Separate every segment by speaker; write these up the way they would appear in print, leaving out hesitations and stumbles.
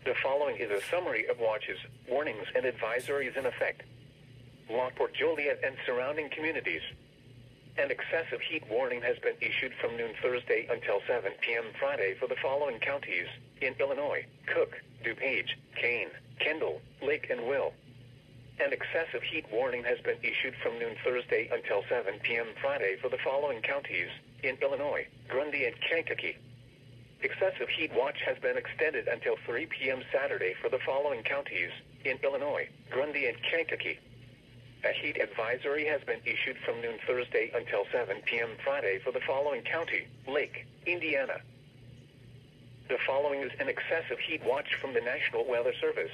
Speaker 1: The following is a summary of watches, warnings, and advisories in effect. Lockport, Joliet, and surrounding communities. An excessive heat warning has been issued from noon Thursday until 7 p.m. Friday for the following counties in Illinois: Cook, DuPage, Kane, Kendall, Lake, and Will. An excessive heat warning has been issued from noon Thursday until 7 p.m. Friday for the following counties in Illinois: Grundy and Kankakee. Excessive heat watch has been extended until 3 p.m. Saturday for the following counties in Illinois: Grundy and Kankakee. A heat advisory has been issued from noon Thursday until 7 p.m. Friday for the following county: Lake, Indiana. The following is an excessive heat watch from the National Weather Service,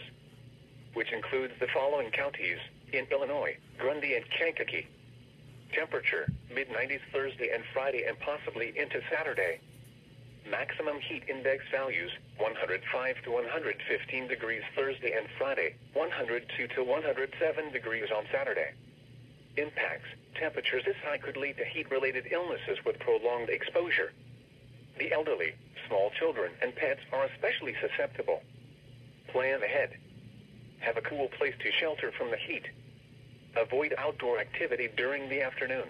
Speaker 1: which includes the following counties in Illinois: Grundy and Kankakee. Temperature, mid-90s Thursday and Friday and possibly into Saturday. Maximum heat index values, 105 to 115 degrees Thursday and Friday, 102 to 107 degrees on Saturday. Impacts: temperatures this high could lead to heat-related illnesses with prolonged exposure. The elderly, small children, and pets are especially susceptible. Plan ahead. Have a cool place to shelter from the heat. Avoid outdoor activity during the afternoon.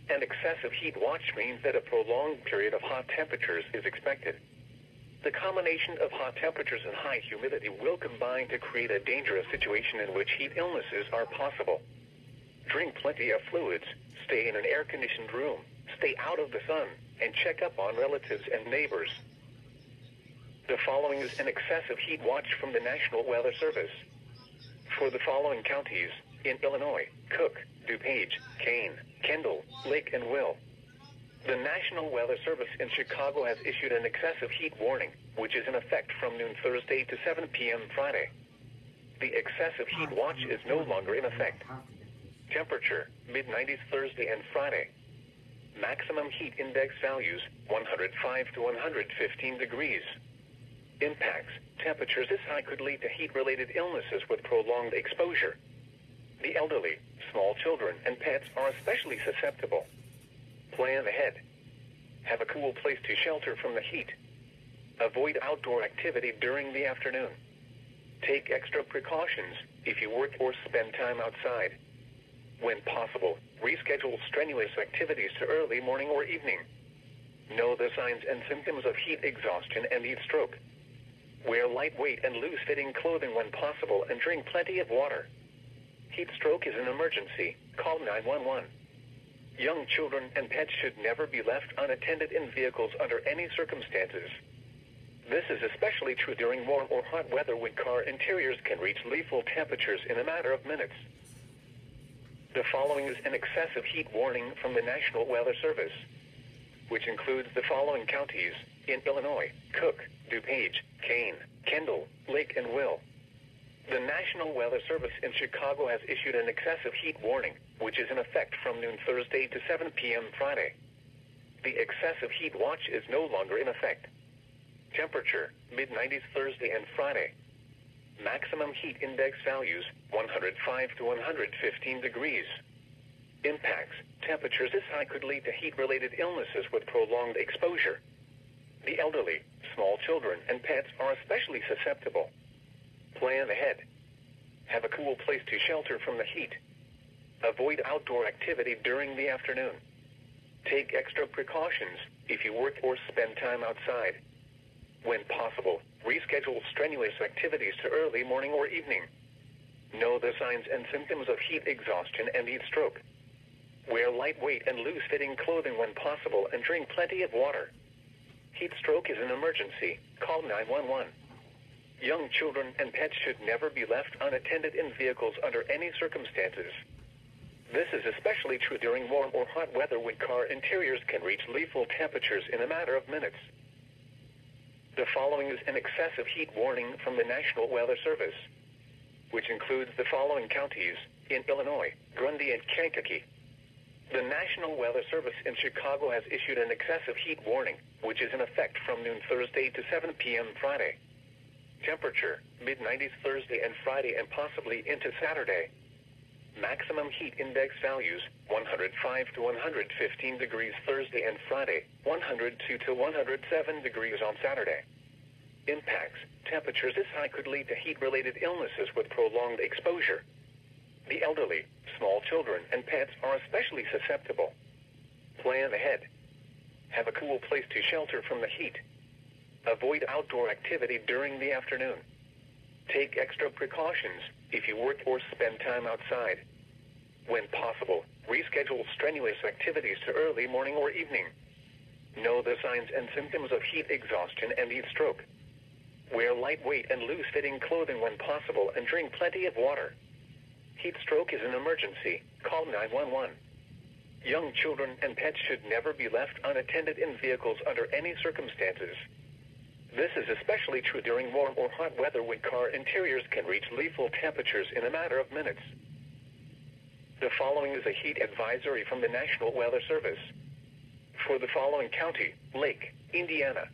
Speaker 1: An excessive heat watch means that a prolonged period of hot temperatures is expected. The combination of hot temperatures and high humidity will combine to create a dangerous situation in which heat illnesses are possible. Drink plenty of fluids, stay in an air-conditioned room, stay out of the sun, and check up on relatives and neighbors. The following is an excessive heat watch from the National Weather Service. For the following counties in Illinois: Cook, DuPage, Kane, Kendall, Lake, and Will. The National Weather Service in Chicago has issued an excessive heat warning, which is in effect from noon Thursday to 7 p.m. Friday. The excessive heat watch is no longer in effect. Temperature, mid-90s Thursday and Friday. Maximum heat index values, 105 to 115 degrees. Impacts: temperatures this high could lead to heat-related illnesses with prolonged exposure. The elderly, small children, and pets are especially susceptible. Plan ahead. Have a cool place to shelter from the heat. Avoid outdoor activity during the afternoon. Take extra precautions if you work or spend time outside. When possible, reschedule strenuous activities to early morning or evening. Know the signs and symptoms of heat exhaustion and heat stroke. Wear lightweight and loose-fitting clothing when possible and drink plenty of water. Heat stroke is an emergency. Call 911. Young children and pets should never be left unattended in vehicles under any circumstances. This is especially true during warm or hot weather when car interiors can reach lethal temperatures in a matter of minutes. The following is an excessive heat warning from the National Weather Service, which includes the following counties in Illinois: Cook, DuPage, Kane, Kendall, Lake, and Will. The National Weather Service in Chicago has issued an excessive heat warning, which is in effect from noon Thursday to 7 p.m. Friday. The excessive heat watch is no longer in effect. Temperature, mid-90s Thursday and Friday. Maximum heat index values, 105 to 115 degrees. Impacts: temperatures this high could lead to heat-related illnesses with prolonged exposure. The elderly, small children, and pets are especially susceptible. Plan ahead. Have a cool place to shelter from the heat. Avoid outdoor activity during the afternoon. Take extra precautions if you work or spend time outside. When possible, reschedule strenuous activities to early morning or evening. Know the signs and symptoms of heat exhaustion and heat stroke. Wear lightweight and loose-fitting clothing when possible and drink plenty of water. Heat stroke is an emergency. Call 911. Young children and pets should never be left unattended in vehicles under any circumstances. This is especially true during warm or hot weather when car interiors can reach lethal temperatures in a matter of minutes. The following is an excessive heat warning from the National Weather Service, which includes the following counties in Illinois: Grundy and Kankakee. The National Weather Service in Chicago has issued an excessive heat warning, which is in effect from noon Thursday to 7 p.m. Friday. Temperature, mid-90s Thursday and Friday and possibly into Saturday. Maximum heat index values, 105 to 115 degrees Thursday and Friday, 102 to 107 degrees on Saturday. Impacts. Temperatures this high could lead to heat-related illnesses with prolonged exposure. The elderly, small children, and pets are especially susceptible. Plan ahead. Have a cool place to shelter from the heat. Avoid outdoor activity during the afternoon. Take extra precautions if you work or spend time outside. When possible, reschedule strenuous activities to early morning or evening. Know the signs and symptoms of heat exhaustion and heat stroke. Wear lightweight and loose-fitting clothing when possible and drink plenty of water. Heat stroke is an emergency. Call 911. Young children and pets should never be left unattended in vehicles under any circumstances. This is especially true during warm or hot weather when car interiors can reach lethal temperatures in a matter of minutes. The following is a heat advisory from the National Weather Service. For the following county, Lake, Indiana.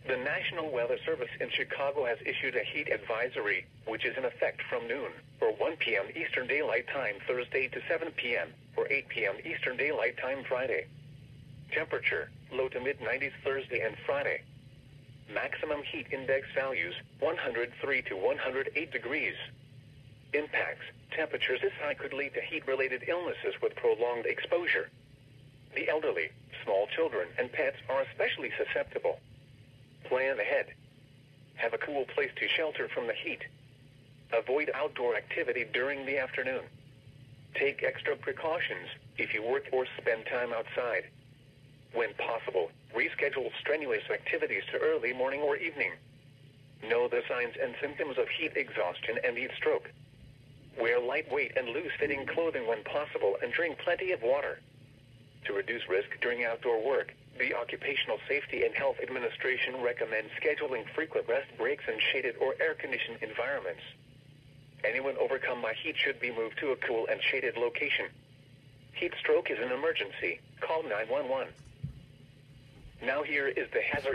Speaker 1: The National Weather Service in Chicago has issued a heat advisory, which is in effect from noon, or 1 p.m. Eastern Daylight Time Thursday to 7 p.m., or 8 p.m. Eastern Daylight Time Friday. Temperature, low to mid-90s Thursday and Friday. Maximum heat index values, 103 to 108 degrees. Impacts. Temperatures this high could lead to heat-related illnesses with prolonged exposure. The elderly, small children, and pets are especially susceptible. Plan ahead. Have a cool place to shelter from the heat. Avoid outdoor activity during the afternoon. Take extra precautions if you work or spend time outside. When possible, reschedule strenuous activities to early morning or evening. Know the signs and symptoms of heat exhaustion and heat stroke. Wear lightweight and loose-fitting clothing when possible and drink plenty of water. To reduce risk during outdoor work, the Occupational Safety and Health Administration recommends scheduling frequent rest breaks in shaded or air-conditioned environments. Anyone overcome by heat should be moved to a cool and shaded location. Heat stroke is an emergency. Call 911. Now here is the hazard